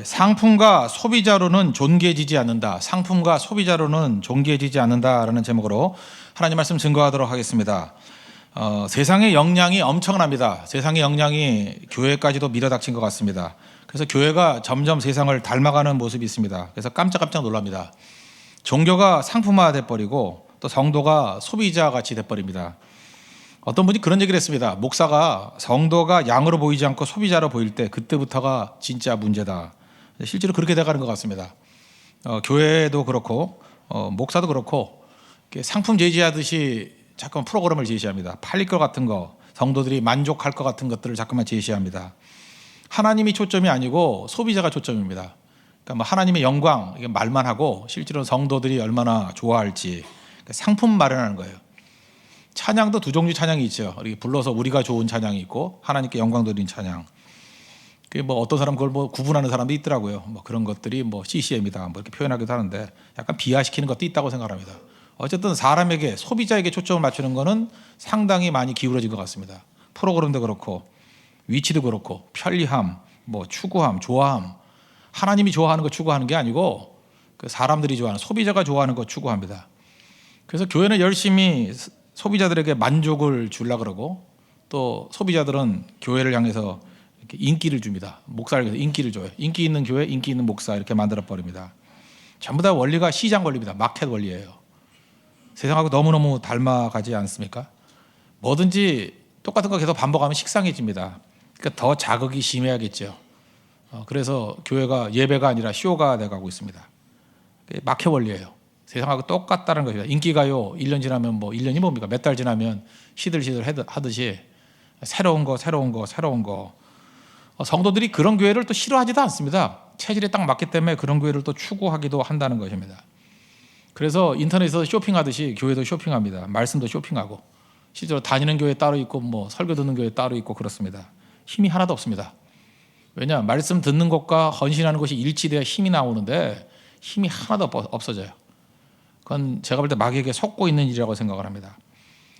상품과 소비자로는 존귀해지지 않는다. 상품과 소비자로는 존귀해지지 않는다라는 제목으로 하나님 말씀 증거하도록 하겠습니다. 세상의 영향이 엄청납니다. 세상의 영향이 교회까지도 밀어닥친 것 같습니다. 그래서 교회가 점점 세상을 닮아가는 모습이 있습니다. 그래서 깜짝깜짝 놀랍니다. 종교가 상품화돼 버리고 또 성도가 소비자같이 돼 버립니다. 어떤 분이 그런 얘기를 했습니다. 목사가 성도가 양으로 보이지 않고 소비자로 보일 때 그때부터가 진짜 문제다. 실제로 그렇게 돼가는 것 같습니다. 교회도 그렇고 목사도 그렇고 상품 제시하듯이 자꾸만 프로그램을 제시합니다. 팔릴 것 같은 거, 성도들이 만족할 것 같은 것들을 자꾸만 제시합니다. 하나님이 초점이 아니고 소비자가 초점입니다. 그러니까 뭐 하나님의 영광 이게 말만 하고 실제로 성도들이 얼마나 좋아할지 상품 마련하는 거예요. 찬양도 두 종류 찬양이 있죠. 이렇게 불러서 우리가 좋은 찬양이 있고 하나님께 영광 돌리는 찬양. 그 뭐 어떤 사람 그걸 뭐 구분하는 사람도 있더라고요. 뭐 그런 것들이 뭐 CCM이다 뭐 이렇게 표현하기도 하는데 약간 비하시키는 것도 있다고 생각합니다. 어쨌든 사람에게 소비자에게 초점을 맞추는 거는 상당히 많이 기울어진 것 같습니다. 프로그램도 그렇고 위치도 그렇고 편리함, 뭐 추구함, 좋아함. 하나님이 좋아하는 거 추구하는 게 아니고 그 사람들이 좋아하는 소비자가 좋아하는 거 추구합니다. 그래서 교회는 열심히 소비자들에게 만족을 주려고 그러고 또 소비자들은 교회를 향해서 이렇게 인기를 줍니다. 목사를 위해서 인기를 줘요. 인기 있는 교회, 인기 있는 목사 이렇게 만들어 버립니다. 전부 다 원리가 시장 원리입니다. 마켓 원리예요. 세상하고 너무너무 닮아가지 않습니까? 뭐든지 똑같은 거 계속 반복하면 식상해집니다. 그러니까 더 자극이 심해야겠죠. 그래서 교회가 예배가 아니라 쇼가 돼가고 있습니다. 마켓 원리예요. 세상하고 똑같다는 것입니다. 인기가요 1년 지나면 뭐 1년이 뭡니까? 몇 달 지나면 시들시들 하듯이 새로운 거 성도들이 그런 교회를 또 싫어하지도 않습니다. 체질에 딱 맞기 때문에 그런 교회를 또 추구하기도 한다는 것입니다. 그래서 인터넷에서 쇼핑하듯이 교회도 쇼핑합니다. 말씀도 쇼핑하고 실제로 다니는 교회 따로 있고 뭐 설교 듣는 교회 따로 있고 그렇습니다. 힘이 하나도 없습니다. 왜냐? 말씀 듣는 것과 헌신하는 것이 일치돼야 힘이 나오는데 힘이 하나도 없어져요. 그건 제가 볼 때 마귀에게 속고 있는 일이라고 생각을 합니다.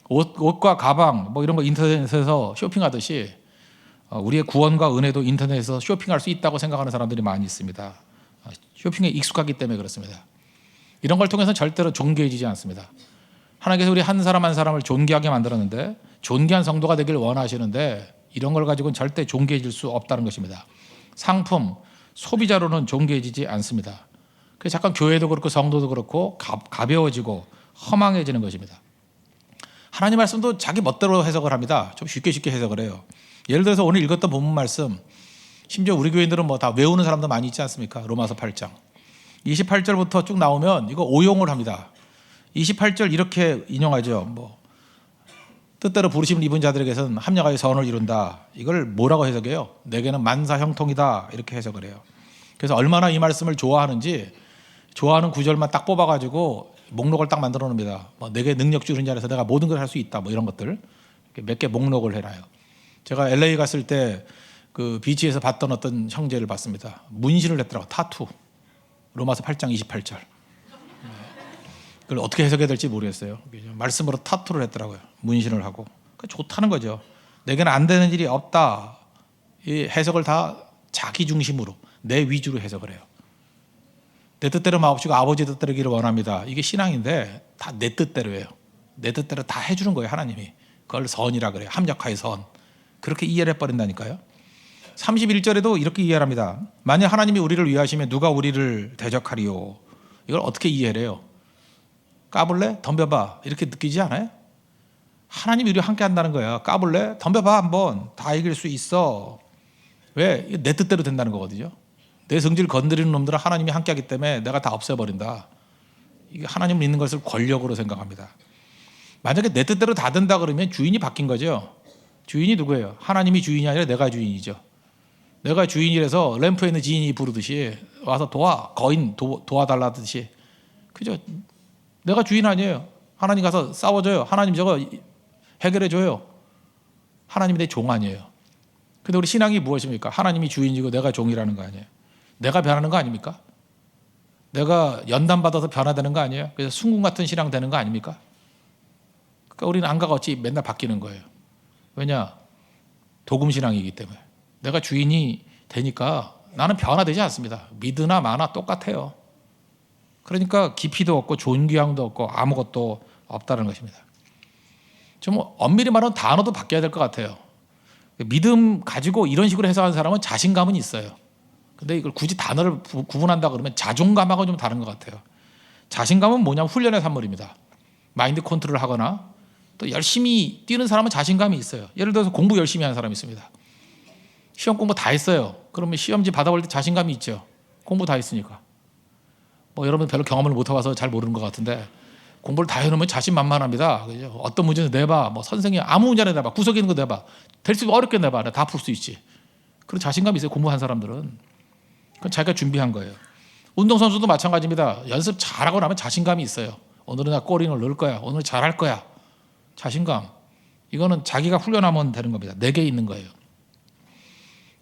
옷과 가방 뭐 이런 거 인터넷에서 쇼핑하듯이 우리의 구원과 은혜도 인터넷에서 쇼핑할 수 있다고 생각하는 사람들이 많이 있습니다. 쇼핑에 익숙하기 때문에 그렇습니다. 이런 걸 통해서 절대로 존귀해지지 않습니다. 하나님께서 우리 한 사람 한 사람을 존귀하게 만들었는데 존귀한 성도가 되길 원하시는데 이런 걸 가지고는 절대 존귀해질 수 없다는 것입니다. 상품, 소비자로는 존귀해지지 않습니다. 그래서 잠깐 교회도 그렇고 성도도 그렇고 가벼워지고 허망해지는 것입니다. 하나님 말씀도 자기 멋대로 해석을 합니다. 좀 쉽게 해석을 해요. 예를 들어서 오늘 읽었던 본문 말씀, 심지어 우리 교인들은 뭐 다 외우는 사람도 많이 있지 않습니까? 로마서 8장 28절부터 쭉 나오면 이거 오용을 합니다. 28절 이렇게 인용하죠. 뭐 뜻대로 부르심을 입은 자들에게서는 합력하여 선을 이룬다. 이걸 뭐라고 해석해요? 내게는 만사 형통이다 이렇게 해석을 해요. 그래서 얼마나 이 말씀을 좋아하는지 좋아하는 구절만 딱 뽑아가지고 목록을 딱 만들어 놓습니다. 뭐 내게 능력 주는 자라서 내가 모든 걸 할 수 있다. 뭐 이런 것들 몇 개 목록을 해놔요. 제가 LA 갔을 때 그 비치에서 봤던 어떤 형제를 봤습니다. 문신을 했더라고. 타투. 로마서 8장 28절. 그걸 어떻게 해석해야 될지 모르겠어요. 말씀으로 타투를 했더라고요. 문신을 하고. 좋다는 거죠. 내게는 안 되는 일이 없다. 이 해석을 다 자기 중심으로 내 위주로 해석을 해요. 내 뜻대로 마옵시고 아버지 뜻대로기를 원합니다. 이게 신앙인데 다 내 뜻대로예요. 내 뜻대로 다 해주는 거예요. 하나님이. 그걸 선이라 그래요. 합력하여 선. 그렇게 이해를 해버린다니까요. 31절에도 이렇게 이해를 합니다. 만약 하나님이 우리를 위하시면 누가 우리를 대적하리요. 이걸 어떻게 이해를 해요? 까불래? 덤벼봐. 이렇게 느끼지 않아요? 하나님이 우리와 함께 한다는 거야. 까불래? 덤벼봐 한번. 다 이길 수 있어. 왜? 내 뜻대로 된다는 거거든요. 내 성질을 건드리는 놈들은 하나님이 함께하기 때문에 내가 다 없애버린다. 이게 하나님을 믿는 것을 권력으로 생각합니다. 만약에 내 뜻대로 다 된다 그러면 주인이 바뀐 거죠. 주인이 누구예요? 하나님이 주인이 아니라 내가 주인이죠. 내가 주인이라서 램프에 있는 지인이 부르듯이 와서 거인 도와달라듯이. 그죠? 내가 주인 아니에요. 하나님 가서 싸워줘요. 하나님 저거 해결해줘요. 하나님이 내 종 아니에요. 근데 우리 신앙이 무엇입니까? 하나님이 주인이고 내가 종이라는 거 아니에요. 내가 변하는 거 아닙니까? 내가 연단받아서 변화되는 거 아니에요? 그래서 순금 같은 신앙 되는 거 아닙니까? 그러니까 우리는 안과 같이 맨날 바뀌는 거예요. 왜냐? 도금 신앙이기 때문에. 내가 주인이 되니까 나는 변화되지 않습니다. 미드나 마나 똑같아요. 그러니까 깊이도 없고 존귀함도 없고 아무것도 없다는 것입니다. 좀 엄밀히 말하면 단어도 바뀌어야 될 것 같아요. 믿음 가지고 이런 식으로 해석하는 사람은 자신감은 있어요. 근데 이걸 굳이 단어를 구분한다 그러면 자존감하고 좀 다른 것 같아요. 자신감은 뭐냐면 훈련의 산물입니다. 마인드 컨트롤을 하거나 또 열심히 뛰는 사람은 자신감이 있어요. 예를 들어서 공부 열심히 하는 사람이 있습니다. 시험 공부 다 했어요. 그러면 시험지 받아볼 때 자신감이 있죠. 공부 다 했으니까. 뭐 여러분 별로 경험을 못 해봐서 잘 모르는 것 같은데 공부를 다 해놓으면 자신만만합니다. 그죠? 어떤 문제는 내봐. 뭐 선생님 아무 문제나 내봐. 구석에 있는 거 내봐. 될 수 어렵게 내봐. 다 풀 수 있지. 그런 자신감이 있어요. 공부한 사람들은. 그건 자기가 준비한 거예요. 운동선수도 마찬가지입니다. 연습 잘하고 나면 자신감이 있어요. 오늘은 나 골인을 넣을 거야. 오늘 잘할 거야. 자신감. 이거는 자기가 훈련하면 되는 겁니다. 내게 있는 거예요.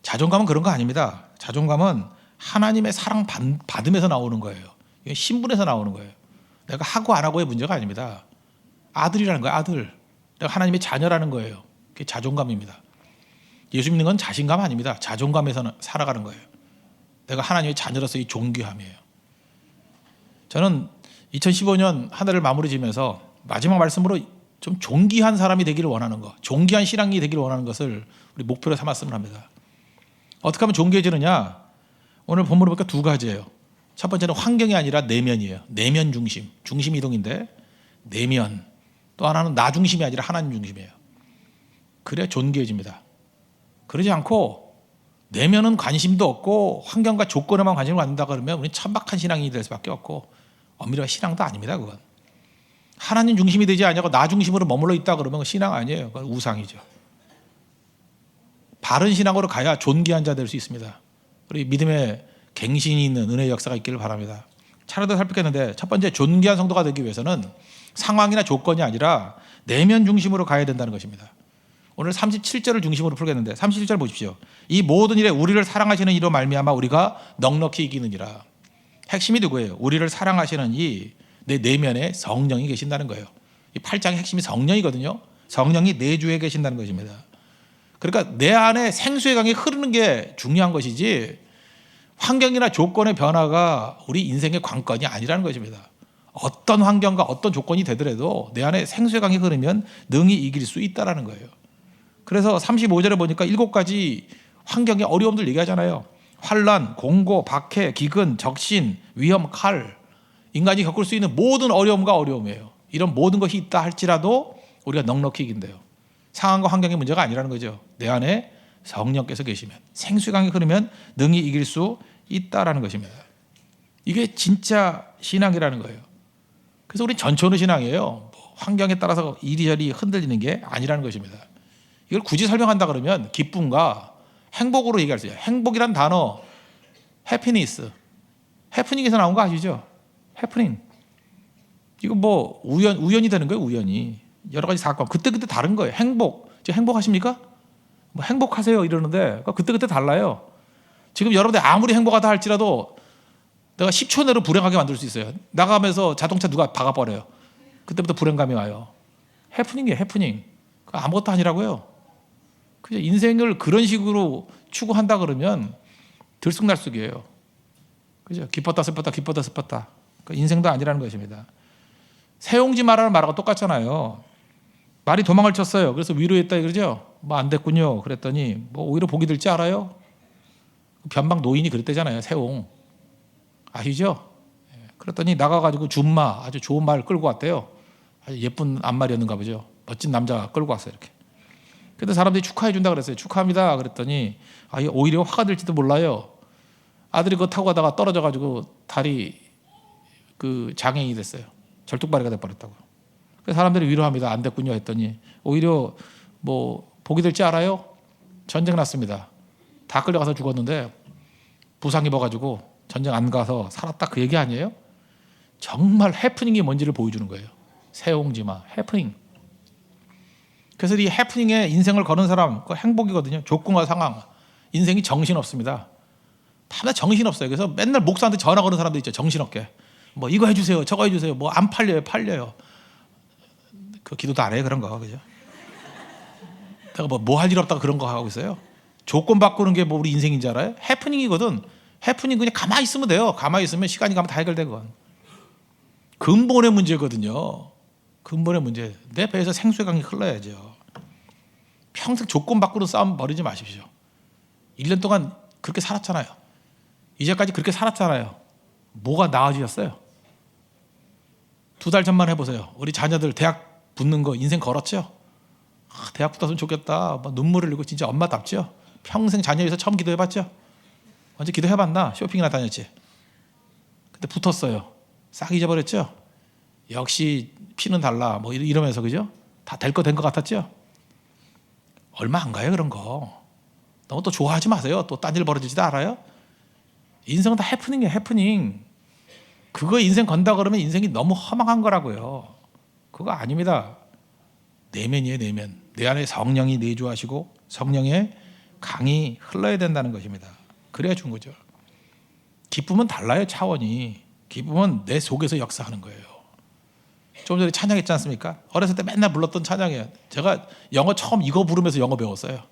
자존감은 그런 거 아닙니다. 자존감은 하나님의 사랑 받으면서 나오는 거예요. 이게 신분에서 나오는 거예요. 내가 하고 안 하고의 문제가 아닙니다. 아들이라는 거예요. 아들. 내가 하나님의 자녀라는 거예요. 그게 자존감입니다. 예수 믿는 건 자신감 아닙니다. 자존감에서 살아가는 거예요. 내가 하나님의 자녀로서의 존귀함이에요. 저는 2015년 한 해를 마무리 지면서 마지막 말씀으로 좀 존귀한 사람이 되기를 원하는 것, 존귀한 신앙이 되기를 원하는 것을 우리 목표로 삼았으면 합니다. 어떻게 하면 존귀해지느냐? 오늘 본문을 보니까 두 가지예요. 첫 번째는 환경이 아니라 내면이에요. 내면 중심, 중심 이동인데 내면. 또 하나는 나 중심이 아니라 하나님 중심이에요. 그래야 존귀해집니다. 그러지 않고 내면은 관심도 없고 환경과 조건에만 관심을 갖는다 그러면 우리는 천박한 신앙이 될 수밖에 없고 엄밀히 신앙도 아닙니다. 그건 하나님 중심이 되지 않냐고 나 중심으로 머물러 있다 그러면 신앙 아니에요. 그건 우상이죠. 바른 신앙으로 가야 존귀한 자 될 수 있습니다. 우리 믿음의 갱신이 있는 은혜의 역사가 있기를 바랍니다. 차례도 살피겠는데 첫 번째 존귀한 성도가 되기 위해서는 상황이나 조건이 아니라 내면 중심으로 가야 된다는 것입니다. 오늘 37절을 중심으로 풀겠는데 37절 보십시오. 이 모든 일에 우리를 사랑하시는 이로 말미암아 우리가 넉넉히 이기느니라. 핵심이 누구예요? 우리를 사랑하시는 이 내 내면에 성령이 계신다는 거예요. 이 8장의 핵심이 성령이거든요. 성령이 내주에 계신다는 것입니다. 그러니까 내 안에 생수의 강이 흐르는 게 중요한 것이지 환경이나 조건의 변화가 우리 인생의 관건이 아니라는 것입니다. 어떤 환경과 어떤 조건이 되더라도 내 안에 생수의 강이 흐르면 능히 이길 수 있다는 거예요. 그래서 35절에 보니까 7가지 환경의 어려움들 얘기하잖아요. 환난, 공고, 박해, 기근, 적신, 위험, 칼. 인간이 겪을 수 있는 모든 어려움과 어려움이에요. 이런 모든 것이 있다 할지라도 우리가 넉넉히 이긴대요. 상황과 환경의 문제가 아니라는 거죠. 내 안에 성령께서 계시면 생수의 강이 흐르면 능히 이길 수 있다라는 것입니다. 이게 진짜 신앙이라는 거예요. 그래서 우리 전천후 신앙이에요. 환경에 따라서 이리저리 흔들리는 게 아니라는 것입니다. 이걸 굳이 설명한다 그러면 기쁨과 행복으로 얘기할 수 있어요. 행복이란 단어, 해피니스. 해프닝에서 나온 거 아시죠? 해프닝. 이거 뭐 우연이 되는 거예요. 우연히. 여러 가지 사건. 그때그때 다른 거예요. 행복. 지금 행복하십니까? 뭐 행복하세요 이러는데 그때그때 달라요. 지금 여러분들 아무리 행복하다 할지라도 내가 10초 내로 불행하게 만들 수 있어요. 나가면서 자동차 누가 박아버려요. 그때부터 불행감이 와요. 해프닝이에요. 해프닝. 아무것도 아니라고요. 그죠? 인생을 그런 식으로 추구한다 그러면 들쑥날쑥이에요. 그죠? 기뻤다 슬펐다 기뻤다 슬펐다. 그러니까 인생도 아니라는 것입니다. 세옹지 마라는 말하고 똑같잖아요. 말이 도망을 쳤어요. 그래서 위로했다 그러죠. 뭐 안 됐군요. 그랬더니 뭐 오히려 복이 들지 알아요? 변방 노인이 그랬대잖아요. 세옹. 아시죠? 그랬더니 나가가지고 준마 아주 좋은 말 끌고 왔대요. 아주 예쁜 앞말이었는가 보죠. 멋진 남자 끌고 왔어요. 이렇게. 그때 사람들이 축하해 준다 그랬어요. 축하합니다. 그랬더니 오히려 화가 될지도 몰라요. 아들이 그거 타고 가다가 떨어져가지고 다리 장애인이 됐어요. 절뚝발이가 돼버렸다고. 그래서 사람들이 위로합니다. 안 됐군요 했더니 오히려 뭐 복이 될지 알아요? 전쟁 났습니다. 다 끌려가서 죽었는데 부상 입어가지고 전쟁 안 가서 살았다 그 얘기 아니에요? 정말 해프닝이 뭔지를 보여주는 거예요. 세옹지마 해프닝. 그래서 이 해프닝에 인생을 거는 사람 그 행복이거든요. 조건과 상황. 인생이 정신없습니다. 다 정신없어요. 그래서 맨날 목사한테 전화 거는 사람도 있죠. 정신없게. 뭐 이거 해주세요. 저거 해주세요. 뭐 안 팔려요. 그 기도도 안 해요. 그런 거. 그죠? 내가 뭐 할 일 없다고 그런 거 하고 있어요. 조건 바꾸는 게 뭐 우리 인생인 줄 알아요? 해프닝이거든. 해프닝 그냥 가만히 있으면 돼요. 가만히 있으면 시간이 가면 다 해결되건. 근본의 문제거든요. 근본의 문제. 내 배에서 생수의 강이 흘러야죠. 평생 조건 바꾸는 싸움 벌이지 마십시오. 1년 동안 그렇게 살았잖아요. 이제까지 그렇게 살았잖아요. 뭐가 나아지셨어요? 2달 전만 해보세요. 우리 자녀들 대학 붙는 거 인생 걸었죠? 대학 붙었으면 좋겠다. 막 눈물을 흘리고 진짜 엄마답죠? 평생 자녀 위해서 처음 기도해봤죠? 언제 기도해봤나? 쇼핑이나 다녔지. 근데 붙었어요. 싹 잊어버렸죠? 역시 피는 달라. 뭐 이러면서 그죠? 다 될 거 된 것 같았죠? 얼마 안 가요 그런 거. 너무 또 좋아하지 마세요. 또 딴 일 벌어지지도 알아요? 인생은 다 해프닝이에요. 해프닝. 그거 인생 건다 그러면 인생이 너무 허망한 거라고요. 그거 아닙니다. 내면이에요. 내면. 내 안에 성령이 내주하시고 성령의 강이 흘러야 된다는 것입니다. 그래야 준 거죠. 기쁨은 달라요. 차원이. 기쁨은 내 속에서 역사하는 거예요. 좀 전에 찬양했지 않습니까? 어렸을 때 맨날 불렀던 찬양이에요. 제가 영어 처음 이거 부르면서 영어 배웠어요.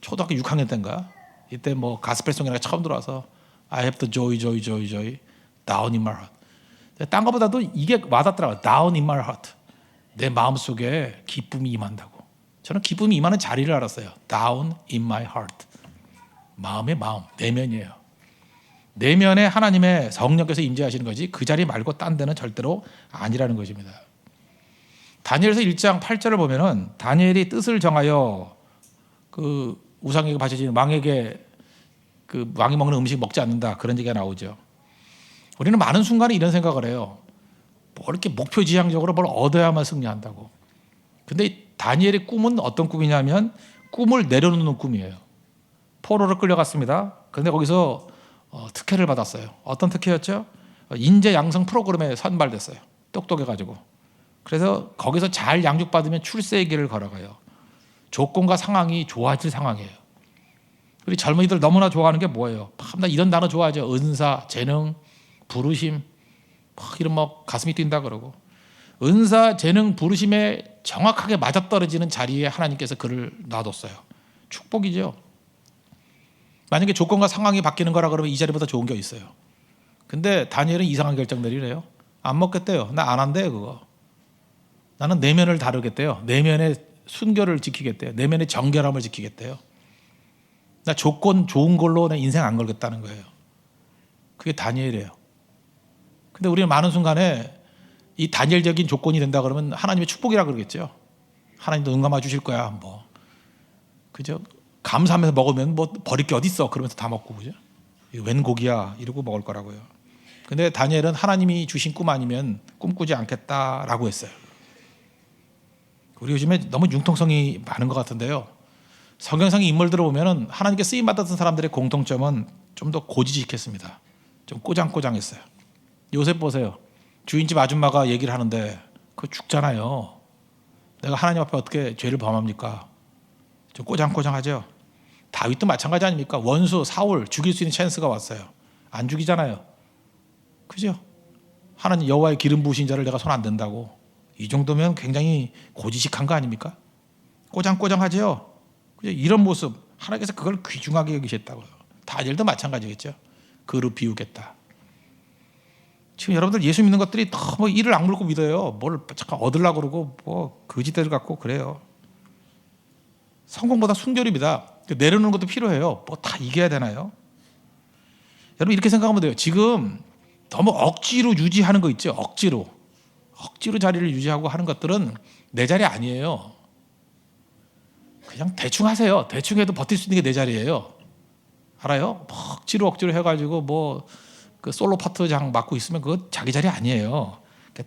초등학교 6학년 때인가. 이때 뭐 가스펠송이가 처음 들어와서 I have the joy, joy, joy, joy down in my heart. 딴 것보다도 이게 와닿더라고요. down in my heart. 내 마음속에 기쁨이 임한다고. 저는 기쁨이 임하는 자리를 알았어요. down in my heart. 마음의 마음, 내면이에요. 내면에 하나님의 성령께서 임재하시는 거지 그 자리 말고 딴 데는 절대로 아니라는 것입니다. 다니엘서 1장 8절을 보면은 다니엘이 뜻을 정하여 그 우상에게 바쳐지는 왕에게 그 왕이 먹는 음식 먹지 않는다 그런 얘기가 나오죠. 우리는 많은 순간에 이런 생각을 해요. 뭐 이렇게 목표 지향적으로 뭘 얻어야만 승리한다고. 근데 다니엘의 꿈은 어떤 꿈이냐면 꿈을 내려놓는 꿈이에요. 포로로 끌려갔습니다. 그런데 거기서 특혜를 받았어요. 어떤 특혜였죠? 인재 양성 프로그램에 선발됐어요. 똑똑해가지고. 그래서 거기서 잘 양육받으면 출세의 길을 걸어가요. 조건과 상황이 좋아질 상황이에요. 우리 젊은이들 너무나 좋아하는 게 뭐예요? 나 이런 단어 좋아하죠. 은사, 재능, 부르심, 이런 뭐 가슴이 뛴다 그러고. 은사, 재능, 부르심에 정확하게 맞아떨어지는 자리에 하나님께서 그를 놔뒀어요. 축복이죠. 만약에 조건과 상황이 바뀌는 거라 그러면 이 자리보다 좋은 게 있어요. 근데 다니엘은 이상한 결정 내리래요. 안 먹겠대요. 나 안 한대요 그거. 나는 내면을 다루겠대요. 내면의 순결을 지키겠대요. 내면의 정결함을 지키겠대요. 나 조건 좋은 걸로 내 인생 안 걸겠다는 거예요. 그게 다니엘이에요. 근데 우리는 많은 순간에 이 다니엘적인 조건이 된다 그러면 하나님의 축복이라 그러겠죠. 하나님도 눈 감아 주실 거야. 뭐 그죠? 감사하면서 먹으면 뭐 버릴 게 어디 있어? 그러면서 다 먹고 그죠? 이거 웬 고기야? 이러고 먹을 거라고요. 근데 다니엘은 하나님이 주신 꿈 아니면 꿈꾸지 않겠다라고 했어요. 우리 요즘에 너무 융통성이 많은 것 같은데요. 성경상의 인물들을 보면은 하나님께 쓰임 받았던 사람들의 공통점은 좀 더 고지식했습니다. 좀 꼬장꼬장했어요. 요셉 보세요. 주인집 아줌마가 얘기를 하는데 그거 죽잖아요. 내가 하나님 앞에 어떻게 죄를 범합니까? 좀 꼬장꼬장하죠. 다윗도 마찬가지 아닙니까? 원수 사울 죽일 수 있는 찬스가 왔어요. 안 죽이잖아요. 그죠? 하나님 여호와의 기름 부으신 자를 내가 손 안 댄다고. 이 정도면 굉장히 고지식한 거 아닙니까? 꼬장꼬장하죠. 그죠? 이런 모습 하나님께서 그걸 귀중하게 여기셨다고요. 다니엘도 마찬가지겠죠. 그를 비우겠다. 지금 여러분들 예수 믿는 것들이 너무 이를 악물고 믿어요. 뭘 잠깐 얻으려고 그러고 뭐 거짓대를 갖고 그래요. 성공보다 순결입니다. 내려놓는 것도 필요해요. 뭐 다 이겨야 되나요? 여러분 이렇게 생각하면 돼요. 지금 너무 억지로 유지하는 거 있죠. 억지로 자리를 유지하고 하는 것들은 내 자리 아니에요. 그냥 대충 하세요. 대충 해도 버틸 수 있는 게 내 자리예요. 알아요? 억지로 해가지고 뭐 그 솔로 파트장 맡고 있으면 그거 자기 자리 아니에요.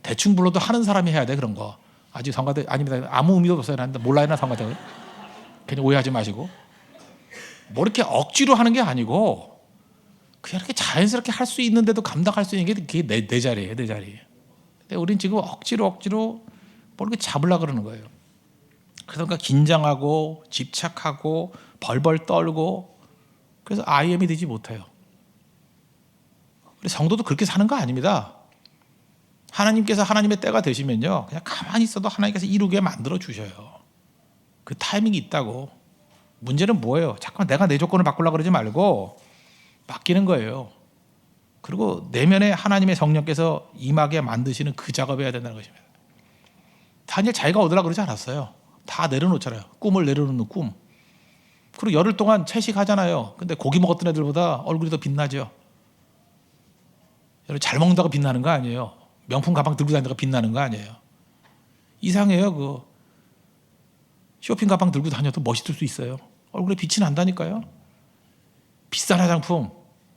대충 불러도 하는 사람이 해야 돼 그런 거. 아직 성가대 아닙니다. 아무 의미도 없어요. 몰라요 나 성가대. 괜히 오해하지 마시고. 뭐 이렇게 억지로 하는 게 아니고 그냥 이렇게 자연스럽게 할 수 있는데도 감당할 수 있는 게 그게 내 자리예요. 내 자리. 근데 우린 지금 억지로 뭐 이렇게 잡으려고 그러는 거예요. 그러니까 긴장하고 집착하고 벌벌 떨고 그래서 IM이 되지 못해요. 우리 성도도 그렇게 사는 거 아닙니다. 하나님께서 하나님의 때가 되시면요. 그냥 가만히 있어도 하나님께서 이루게 만들어 주셔요. 그 타이밍이 있다고. 문제는 뭐예요? 잠깐 내가 내 조건을 바꾸려고 그러지 말고 맡기는 거예요. 그리고 내면에 하나님의 성령께서 임하게 만드시는 그 작업을 해야 된다는 것입니다. 다니엘 자기가 얻으려고 그러지 않았어요. 다 내려놓잖아요. 꿈을 내려놓는 꿈. 그리고 열흘 동안 채식하잖아요. 근데 고기 먹었던 애들보다 얼굴이 더 빛나죠. 여러분 잘 먹는다고 빛나는 거 아니에요. 명품 가방 들고 다니다가 빛나는 거 아니에요. 이상해요. 그 쇼핑 가방 들고 다녀도 멋있을 수 있어요. 얼굴에 빛이 난다니까요. 비싼 화장품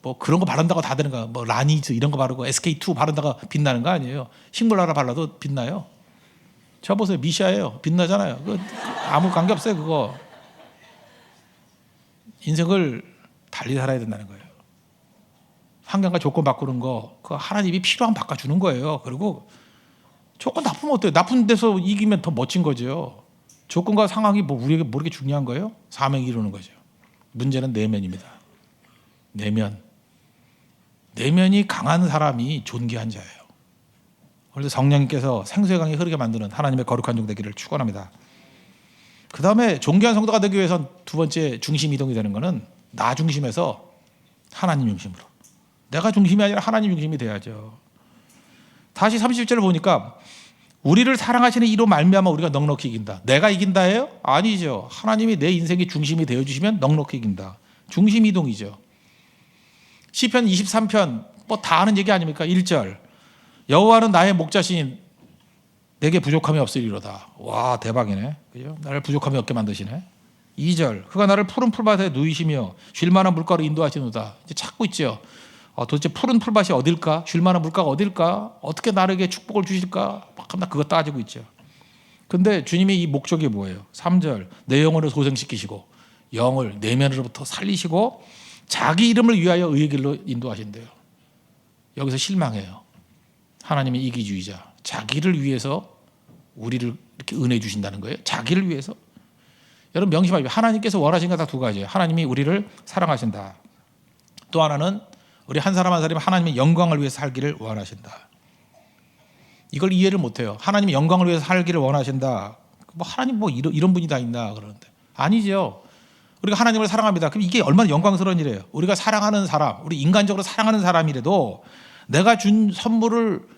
뭐 그런 거 바른다고 다 되는 거, 뭐 라니즈 이런 거 바르고 SK2 바른다가 빛나는 거 아니에요. 식물 하나 발라도 빛나요. 저 보세요. 미샤예요. 빛나잖아요. 그거 아무 관계 없어요. 그거. 인생을 달리 살아야 된다는 거예요. 환경과 조건 바꾸는 거, 그 하나님이 필요하면 바꿔주는 거예요. 그리고 조건 나쁘면 어때요? 나쁜 데서 이기면 더 멋진 거죠. 조건과 상황이 뭐 우리에게 모르게 중요한 거예요? 사명이 이루는 거죠. 문제는 내면입니다. 내면이 강한 사람이 존귀한 자예요. 그래서 성령님께서 생수의 강이 흐르게 만드는 하나님의 거룩한 종 되기를 축원합니다. 그 다음에 존귀한 성도가 되기 위해선 두 번째 중심 이동이 되는 것은 나 중심에서 하나님 중심으로. 내가 중심이 아니라 하나님 중심이 돼야죠. 다시 30절을 보니까 우리를 사랑하시는 이로 말미암아 우리가 넉넉히 이긴다. 내가 이긴다예요? 아니죠. 하나님이 내 인생의 중심이 되어주시면 넉넉히 이긴다. 중심 이동이죠. 시편 23편 뭐 다 아는 얘기 아닙니까? 1절 여호와는 나의 목자시니 내게 부족함이 없으리로다. 와 대박이네. 그죠? 나를 부족함이 없게 만드시네. 2절 그가 나를 푸른 풀밭에 누이시며 쉴 만한 물가로 인도하시노다. 이제 찾고 있죠. 도대체 푸른 풀밭이 어딜까? 쉴 만한 물가가 어딜까? 어떻게 나에게 축복을 주실까? 막 그거 따지고 있죠. 근데 주님의 이 목적이 뭐예요? 3절 내 영혼을 소생시키시고 영을 내면으로부터 살리시고 자기 이름을 위하여 의의 길로 인도하신대요. 여기서 실망해요. 하나님의 이기주의자. 자기를 위해서 우리를 이렇게 은혜 주신다는 거예요. 자기를 위해서. 여러분 명심하십시오. 하나님께서 원하시는 거 다 두 가지예요. 하나님이 우리를 사랑하신다. 또 하나는 우리 한 사람 한 사람이 하나님의 영광을 위해서 살기를 원하신다. 이걸 이해를 못해요. 하나님의 영광을 위해서 살기를 원하신다. 뭐 하나님 뭐 이런 분이 다 있나 그러는데 아니죠. 우리가 하나님을 사랑합니다. 그럼 이게 얼마나 영광스러운 일이에요. 우리가 사랑하는 사람, 우리 인간적으로 사랑하는 사람이라도 내가 준 선물을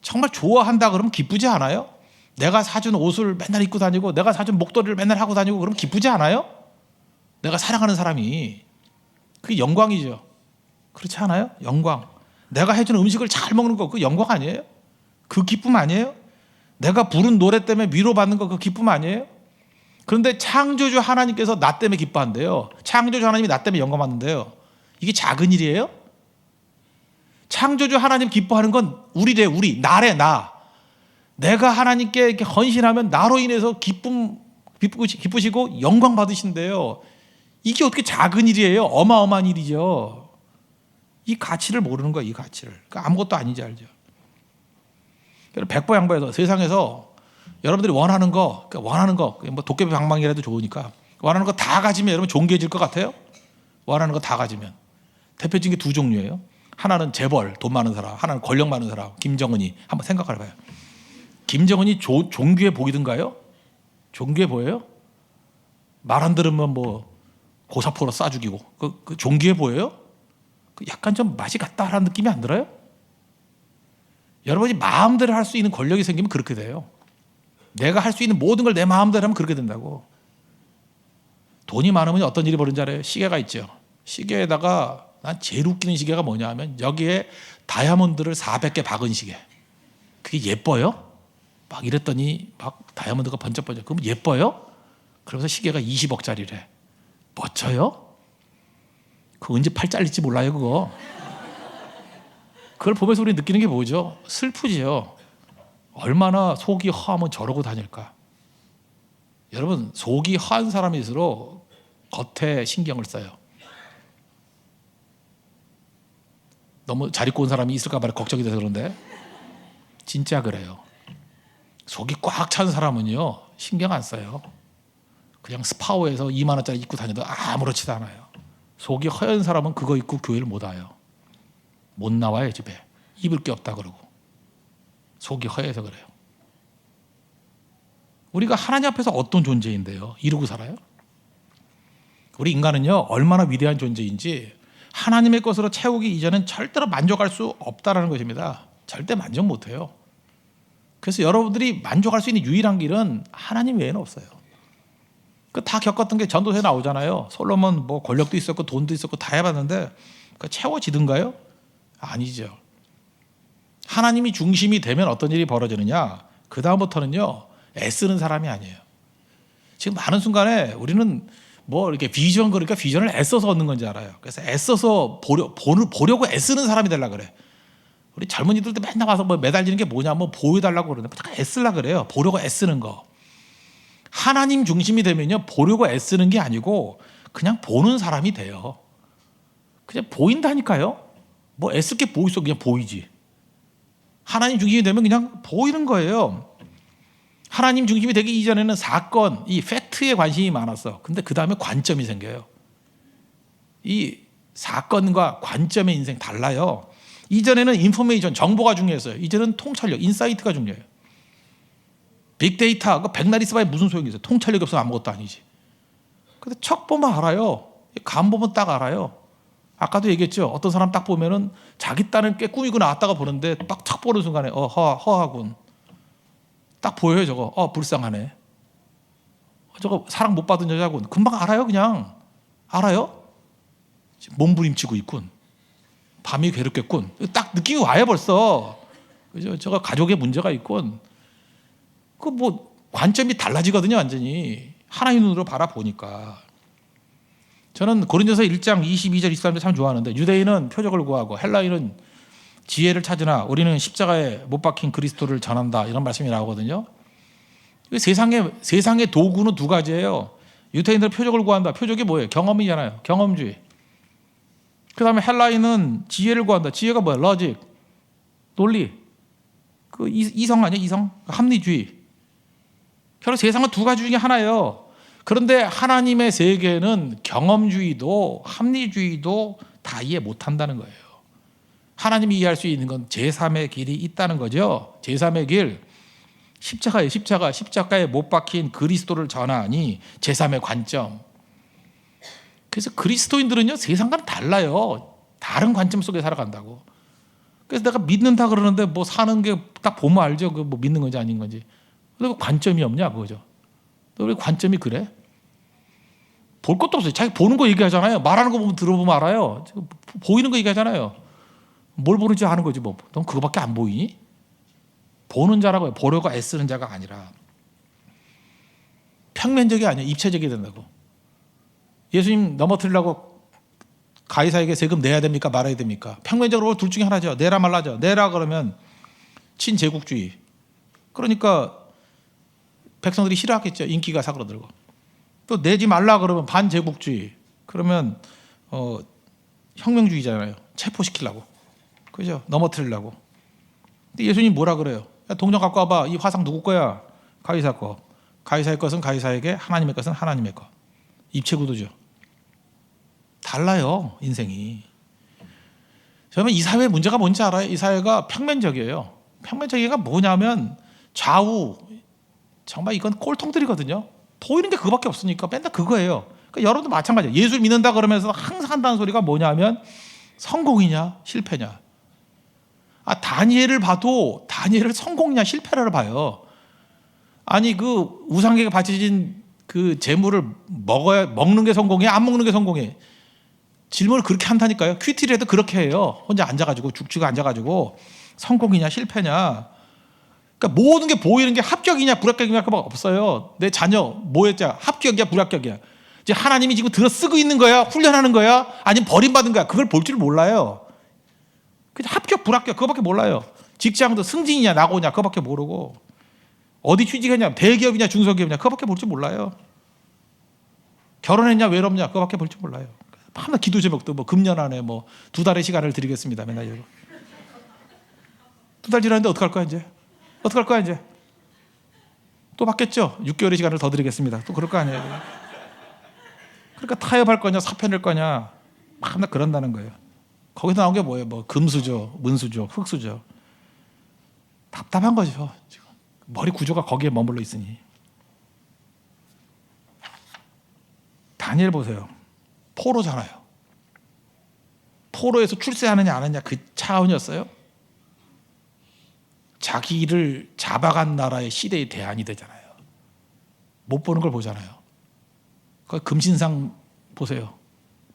정말 좋아한다 그러면 기쁘지 않아요? 내가 사준 옷을 맨날 입고 다니고 내가 사준 목도리를 맨날 하고 다니고 그러면 기쁘지 않아요? 내가 사랑하는 사람이. 그게 영광이죠. 그렇지 않아요? 영광. 내가 해준 음식을 잘 먹는 거 그 영광 아니에요? 그 기쁨 아니에요? 내가 부른 노래 때문에 위로받는 거 그 기쁨 아니에요? 그런데 창조주 하나님께서 나 때문에 기뻐한대요. 창조주 하나님이 나 때문에 영광 받는데요. 이게 작은 일이에요? 창조주 하나님 기뻐하는 건 우리래, 우리. 나래, 나. 내가 하나님께 이렇게 헌신하면 나로 인해서 기쁘시고 영광 받으신대요. 이게 어떻게 작은 일이에요? 어마어마한 일이죠. 이 가치를 모르는 거야, 이 가치를. 그러니까 아무것도 아닌지 알죠. 백보양보해서 세상에서 여러분들이 원하는 거, 뭐 도깨비 방망이라도 좋으니까 원하는 거 다 가지면 여러분 존귀해질 것 같아요? 원하는 거 다 가지면. 대표적인 게 두 종류예요. 하나는 재벌, 돈 많은 사람, 하나는 권력 많은 사람, 김정은이. 한번 생각해 봐요. 김정은이 존귀해 보이던가요? 존귀해 보여요? 말 안 들으면 뭐 고사포로 쏴 죽이고 그 존귀해 보여요? 약간 좀 맛이 갔다라는 느낌이 안 들어요? 여러분이 마음대로 할 수 있는 권력이 생기면 그렇게 돼요. 내가 할 수 있는 모든 걸 내 마음대로 하면 그렇게 된다고. 돈이 많으면 어떤 일이 벌어지는지 알아요? 시계가 있죠. 시계에다가 난 제일 웃기는 시계가 뭐냐 하면 여기에 다이아몬드를 400개 박은 시계. 그게 예뻐요? 막 이랬더니 막 다이아몬드가 번쩍번쩍. 그럼 예뻐요? 그러면서 시계가 20억짜리래. 멋져요? 그거 언제 팔 잘릴지 몰라요 그거. 그걸 보면서 우리 느끼는 게 뭐죠? 슬프지요. 얼마나 속이 허하면 저러고 다닐까. 여러분 속이 허한 사람일수록 겉에 신경을 써요. 너무 잘 입고 온 사람이 있을까 봐 걱정이 돼서 그런데 진짜 그래요. 속이 꽉 찬 사람은요 신경 안 써요. 그냥 스파오에서 2만 원짜리 입고 다녀도 아무렇지도 않아요. 속이 허연 사람은 그거 입고 교회를 못 와요. 못 나와요 집에. 입을 게 없다 그러고. 속이 허해서 그래요. 우리가 하나님 앞에서 어떤 존재인데요? 이러고 살아요? 우리 인간은요 얼마나 위대한 존재인지 하나님의 것으로 채우기 이전엔 절대로 만족할 수 없다라는 것입니다. 절대 만족 못해요. 그래서 여러분들이 만족할 수 있는 유일한 길은 하나님 외에는 없어요. 그 다 겪었던 게 전도서에 나오잖아요. 솔로몬 뭐 권력도 있었고 돈도 있었고 다 해봤는데 그 채워지든가요? 아니죠. 하나님이 중심이 되면 어떤 일이 벌어지느냐? 그 다음부터는요 애쓰는 사람이 아니에요. 지금 많은 순간에 우리는 뭐 이렇게 비전, 그러니까 비전을 애써서 얻는 건지 알아요. 그래서 애써서 보려고 애쓰는 사람이 되려고 그래. 우리 젊은이들도 맨날 와서 뭐 매달리는 게 뭐냐, 뭐 보여달라고 그러는데 애쓰려고 그래요. 보려고 애쓰는 거. 하나님 중심이 되면요 보려고 애쓰는 게 아니고 그냥 보는 사람이 돼요. 그냥 보인다니까요. 뭐 애쓸 게 뭐 있어, 그냥 보이지. 하나님 중심이 되면 그냥 보이는 거예요. 하나님 중심이 되기 이전에는 사건, 이 팩트에 관심이 많았어. 근데 그 다음에 관점이 생겨요. 이 사건과 관점의 인생 달라요. 이전에는 인포메이션, 정보가 중요했어요. 이제는 통찰력, 인사이트가 중요해요. 빅데이터, 그 백날 있어봐야 무슨 소용이 있어요. 통찰력이 없으면 아무것도 아니지. 근데 척 보면 알아요. 감 보면 딱 알아요. 아까도 얘기했죠. 어떤 사람 딱 보면은 자기 딴은 꽤 꾸미고 나왔다가 보는데 딱 척 보는 순간에 허하군. 딱 보여요 저거. 불쌍하네. 저거 사랑 못 받은 여자군. 금방 알아요. 그냥 알아요. 몸부림치고 있군. 밤이 괴롭겠군. 딱 느낌이 와요 벌써. 그죠? 저거 가족에 문제가 있군. 그 뭐 관점이 달라지거든요 완전히. 하나님 눈으로 바라보니까. 저는 고린도서 1장 22절 23절 참 좋아하는데, 유대인은 표적을 구하고 헬라인은 지혜를 찾으나 우리는 십자가에 못 박힌 그리스도를 전한다, 이런 말씀이 나오거든요. 세상의 도구는 두 가지예요. 유대인들은 표적을 구한다. 표적이 뭐예요? 경험이잖아요. 경험주의. 그 다음에 헬라인은 지혜를 구한다. 지혜가 뭐야? 러직, 논리. 그 이성 아니야? 이성? 합리주의. 결국 세상은 두 가지 중에 하나예요. 그런데 하나님의 세계는 경험주의도 합리주의도 다 이해 못한다는 거예요. 하나님이 이해할 수 있는 건 제3의 길이 있다는 거죠. 제3의 길, 십자가예요. 십자가에 못 박힌 그리스도를 전하니 제3의 관점. 그래서 그리스도인들은요 세상과는 달라요. 다른 관점 속에 살아간다고. 그래서 내가 믿는다 그러는데 뭐 사는 게 딱 보면 알죠. 그 뭐 믿는 건지 아닌 건지. 근데 관점이 없냐 그거죠. 왜 관점이 그래? 볼 것도 없어요. 자기 보는 거 얘기하잖아요. 말하는 거 보면 들어보면 알아요. 보이는 거 얘기하잖아요. 뭘 보는지 아는 거지 뭐. 넌 그거밖에 안 보이니? 보는 자라고요. 보려고 애쓰는 자가 아니라. 평면적이 아니에요. 입체적이 된다고. 예수님 넘어뜨리려고 가이사에게 세금 내야 됩니까? 말아야 됩니까? 평면적으로 둘 중에 하나죠. 내라 말라죠. 내라 그러면 친제국주의. 그러니까 백성들이 싫어하겠죠. 인기가 사그러들고. 또 내지 말라 그러면 반제국주의. 그러면 혁명주의잖아요. 체포시키려고. 그죠? 넘어뜨리려고. 근데 예수님 뭐라 그래요? 야, 동전 갖고 와봐. 이 화상 누구 거야? 가이사 거. 가이사의 것은 가이사에게, 하나님의 것은 하나님의 것. 입체구도죠. 달라요, 인생이. 저는 이 사회의 문제가 뭔지 알아요? 이 사회가 평면적이에요. 평면적이가 뭐냐면 좌우, 정말 이건 꼴통들이거든요. 보이는 게 그거밖에 없으니까 맨날 그거예요. 그러니까 여러분도 마찬가지예요. 예수 믿는다 그러면서 항상 한다는 소리가 뭐냐면 성공이냐 실패냐. 다니엘을 봐도 다니엘을 성공이냐 실패를 봐요. 아니 그 우상에게 바쳐진 그 재물을 먹는 게 성공이야, 안 먹는 게 성공이야? 질문을 그렇게 한다니까요. 퀴티를 해도 그렇게 해요. 혼자 앉아가지고 죽치고 앉아가지고 성공이냐 실패냐. 그러니까 모든 게 보이는 게 합격이냐 불합격이냐 그거 없어요. 내 자녀 뭐였자 합격이야 불합격이야. 이제 하나님이 지금 들어 쓰고 있는 거야, 훈련하는 거야, 아니면 버림받은 거야. 그걸 볼 줄 몰라요. 그냥 합격 불합격 그거밖에 몰라요. 직장도 승진이냐 낙오냐 그거밖에 모르고, 어디 취직했냐 대기업이냐 중소기업이냐 그거밖에 볼 줄 몰라요. 결혼했냐 외롭냐 그거밖에 볼 줄 몰라요. 밤낮 기도 제목도 뭐 금년 안에 뭐 2달의 시간을 드리겠습니다. 맨날 이러고 2달 지났는데 어떡할 거야 이제? 어떡할 거야 이제? 또 받겠죠? 6개월의 시간을 더 드리겠습니다. 또 그럴 거 아니에요. 그러니까 타협할 거냐 사표낼 거냐 밤낮 그런다는 거예요. 거기서 나온 게 뭐예요? 뭐 금수저, 문수저, 흙수저. 답답한 거죠. 지금 머리 구조가 거기에 머물러 있으니. 다니엘 보세요. 포로잖아요. 포로에서 출세하느냐 안 하느냐 그 차원이었어요. 자기를 잡아간 나라의 시대의 대안이 되잖아요. 못 보는 걸 보잖아요. 그 금신상 보세요.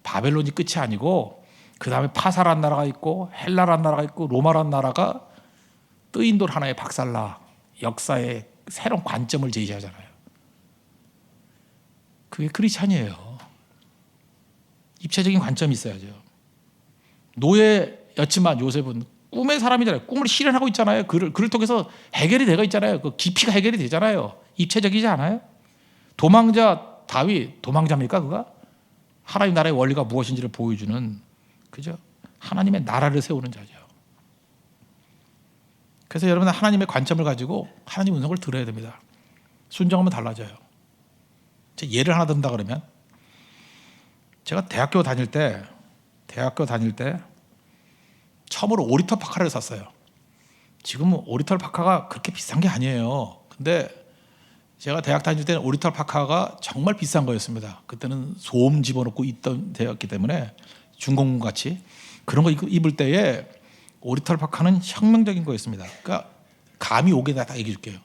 바벨론이 끝이 아니고 그 다음에 파사란 나라가 있고 헬라란 나라가 있고 로마란 나라가 뜨인 돌 하나에 박살나 역사의 새로운 관점을 제시하잖아요. 그게 크리스찬이에요. 입체적인 관점이 있어야죠. 노예였지만 요셉은 꿈의 사람이잖아요. 꿈을 실현하고 있잖아요. 그를 통해서 해결이 되고 있잖아요. 그 깊이가 해결이 되잖아요. 입체적이지 않아요? 도망자 다윗, 도망자입니까 그가? 하나님 나라의 원리가 무엇인지를 보여주는, 그죠? 하나님의 나라를 세우는 자죠. 그래서 여러분 하나님의 관점을 가지고 하나님 음성을 들어야 됩니다. 순종하면 달라져요. 제가 예를 하나 든다 그러면, 제가 대학교 다닐 때 처음으로 오리털 파카를 샀어요. 지금은 오리털 파카가 그렇게 비싼 게 아니에요. 근데 제가 대학 다닐 때는 오리털 파카가 정말 비싼 거였습니다. 그때는 소음 집어넣고 있던 때였기 때문에 중공군 같이 그런 거 입을 때에 오리털 파카는 혁명적인 거였습니다. 그러니까 감이 오게 다 얘기해 줄게요.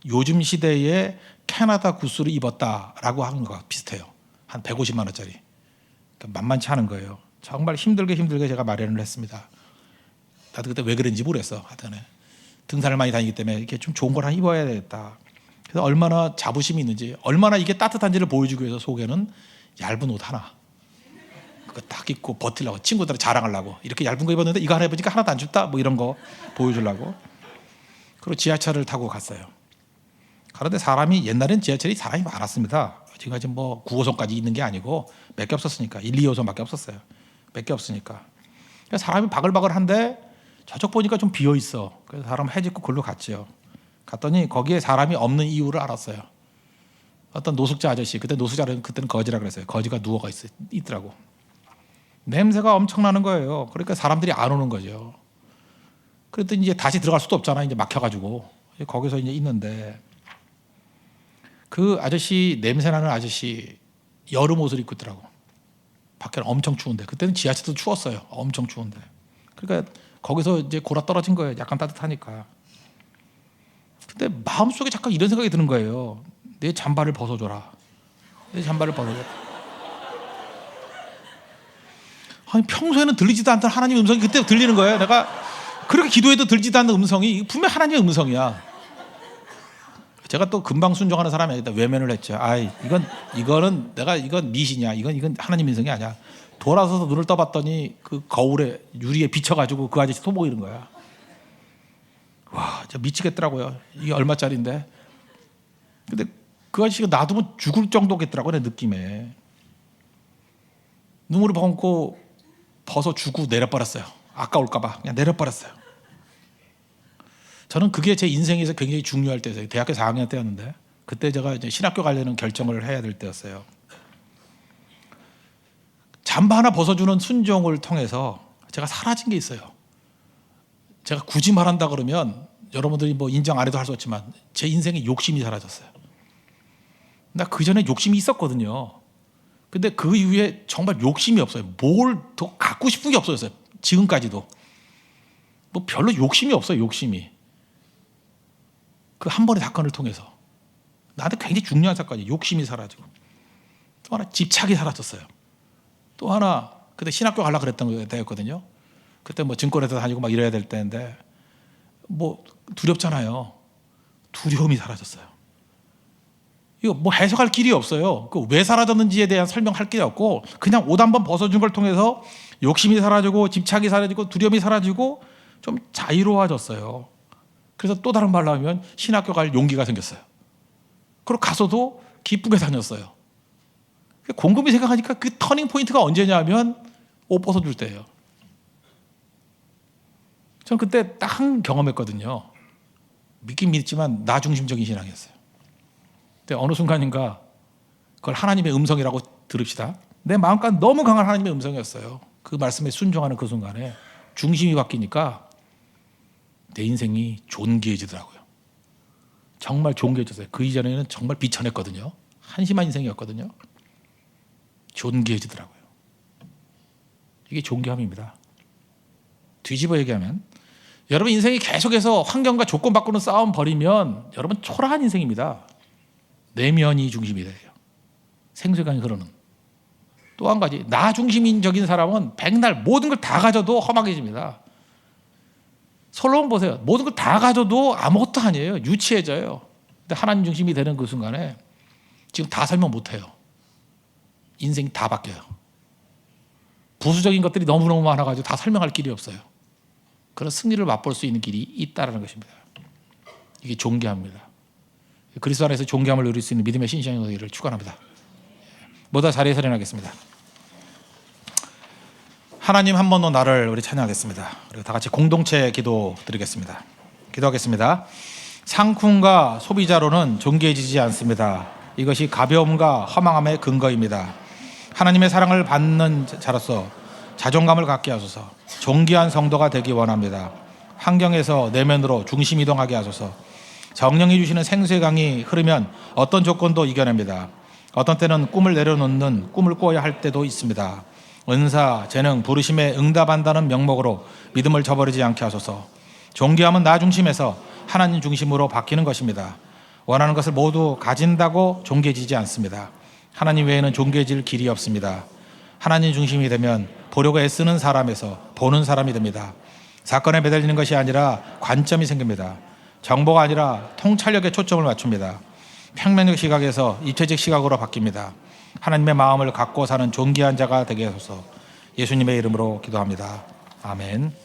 요즘 시대에 캐나다 구스를 입었다라고 하는 거와 비슷해요. 한 150만 원짜리. 그러니까 만만치 않은 거예요. 정말 힘들게 제가 마련을 했습니다. 나도 그때 왜 그런지 모르겠어. 하여튼 등산을 많이 다니기 때문에 이렇게 좀 좋은 걸 하나 입어야 되겠다. 그래서 얼마나 자부심이 있는지, 얼마나 이게 따뜻한지를 보여주기 위해서 속에는 얇은 옷 하나 그거 딱 입고 버틸라고, 친구들한테 자랑하려고 이렇게 얇은 거 입었는데 이거 하나 입으니까 하나도 안 춥다 뭐 이런 거 보여주려고. 그리고 지하철을 타고 갔어요. 그런데 사람이, 옛날엔 지하철이 사람이 많았습니다. 지금까지 뭐 9호선까지 있는 게 아니고 몇 개 없었으니까 1, 2호선밖에 없었어요. 몇 개 없으니까. 그러니까 사람이 바글바글한데 저쪽 보니까 좀 비어 있어. 그래서 사람 해집고 글로 갔죠. 갔더니 거기에 사람이 없는 이유를 알았어요. 어떤 노숙자 아저씨, 그때는 거지라 그랬어요. 거지가 누워가 있더라고. 냄새가 엄청나는 거예요. 그러니까 사람들이 안 오는 거죠. 그랬더니 이제 다시 들어갈 수도 없잖아. 이제 막혀가지고 거기서 이제 있는데, 그 아저씨, 냄새나는 아저씨 여름 옷을 입고 있더라고. 밖에는 엄청 추운데, 그때는 지하철도 추웠어요. 엄청 추운데. 그러니까 거기서 이제 골아 떨어진 거예요. 약간 따뜻하니까. 근데 마음속에 잠깐 이런 생각이 드는 거예요. 내 잠바를 벗어줘라. 내 잠바를 벗어줘라. 아니, 평소에는 들리지도 않던 하나님의 음성이 그때 들리는 거예요. 내가 그렇게 기도해도 들리지도 않는 음성이 분명 하나님의 음성이야. 제가 또 금방 순종하는 사람이 아니다. 외면을 했죠. 이거는 이건 미신이야. 이건 하나님 음성이 아니야. 돌아서서 눈을 떠봤더니 그 거울에 유리에 비쳐가지고 그 아저씨 토 보이는 거야. 와, 진짜 미치겠더라고요. 이게 얼마짜리인데. 근데 그 아저씨가 놔두면 죽을 정도겠더라고요. 내 느낌에. 눈물을 범고 벗어주고 내려버렸어요. 아까울까봐 그냥 내려버렸어요. 저는 그게 제 인생에서 굉장히 중요할 때였어요. 대학교 4학년 때였는데, 그때 제가 이제 신학교 가려는 결정을 해야 될 때였어요. 잠바 하나 벗어주는 순종을 통해서 제가 사라진 게 있어요. 제가 굳이 말한다 그러면 여러분들이 뭐 인정 안 해도 할 수 없지만 제 인생에 욕심이 사라졌어요. 나 그 전에 욕심이 있었거든요. 근데 그 이후에 정말 욕심이 없어요. 뭘 더 갖고 싶은 게 없어졌어요. 지금까지도 뭐 별로 욕심이 없어요. 욕심이. 그 한 번의 사건을 통해서 나한테 굉장히 중요한 사건이, 욕심이 사라지고, 또 하나 집착이 사라졌어요. 또 하나, 그때 신학교 가려고 그랬던 때였거든요. 그때 뭐 증권회사 다니고 막 이래야 될 때인데 뭐 두렵잖아요. 두려움이 사라졌어요. 이거 뭐 해석할 길이 없어요. 그 왜 사라졌는지에 대한 설명할 길이 없고, 그냥 옷 한번 벗어준 걸 통해서 욕심이 사라지고 집착이 사라지고 두려움이 사라지고 좀 자유로워졌어요. 그래서 또 다른 말로 하면 신학교 갈 용기가 생겼어요. 그리고 가서도 기쁘게 다녔어요. 곰곰이 생각하니까 그 터닝 포인트가 언제냐면 옷 벗어줄 때예요. 저는 그때 딱 한 경험했거든요. 믿긴 믿지만 나 중심적인 신앙이었어요. 근데 어느 순간인가 그걸 하나님의 음성이라고 들읍시다. 내 마음까지 너무 강한 하나님의 음성이었어요. 그 말씀에 순종하는 그 순간에 중심이 바뀌니까 내 인생이 존귀해지더라고요. 정말 존귀해졌어요. 그 이전에는 정말 비천했거든요. 한심한 인생이었거든요. 존귀해지더라고요. 이게 존귀함입니다. 뒤집어 얘기하면 여러분 인생이 계속해서 환경과 조건 바꾸는 싸움 벌이면 여러분 초라한 인생입니다. 내면이 중심이 돼요. 생수강이 흐르는. 또 한 가지, 나 중심적인 사람은 백날 모든 걸 다 가져도 험악해집니다. 솔로몬 보세요. 모든 걸 다 가져도 아무것도 아니에요. 유치해져요. 근데 하나님 중심이 되는 그 순간에 지금 다 설명 못해요. 인생이 다 바뀌어요. 부수적인 것들이 너무너무 많아가지고 다 설명할 길이 없어요. 그런 승리를 맛볼 수 있는 길이 있다는 것입니다. 이게 존귀합니다. 그리스도 안에서 존귀함을 누릴 수 있는 믿음의 신앙의 길을 축원합니다. 모두 자리에서 일어나겠습니다. 하나님 한 번 더 나를 우리 찬양하겠습니다. 그리고 다 같이 공동체 기도 드리겠습니다. 기도하겠습니다. 상품과 소비자로는 존귀해지지 않습니다. 이것이 가벼움과 허망함의 근거입니다. 하나님의 사랑을 받는 자로서 자존감을 갖게 하소서. 존귀한 성도가 되기 원합니다. 환경에서 내면으로 중심 이동하게 하소서. 성령이 주시는 생수의 강이 흐르면 어떤 조건도 이겨냅니다. 어떤 때는 꿈을 내려놓는 꿈을 꿔야 할 때도 있습니다. 은사, 재능, 부르심에 응답한다는 명목으로 믿음을 저버리지 않게 하소서. 존귀함은 나 중심에서 하나님 중심으로 바뀌는 것입니다. 원하는 것을 모두 가진다고 존귀해지지 않습니다. 하나님 외에는 존귀해질 길이 없습니다. 하나님 중심이 되면 보려고 애쓰는 사람에서 보는 사람이 됩니다. 사건에 매달리는 것이 아니라 관점이 생깁니다. 정보가 아니라 통찰력에 초점을 맞춥니다. 평면적 시각에서 입체적 시각으로 바뀝니다. 하나님의 마음을 갖고 사는 존귀한 자가 되게 하소서. 예수님의 이름으로 기도합니다. 아멘.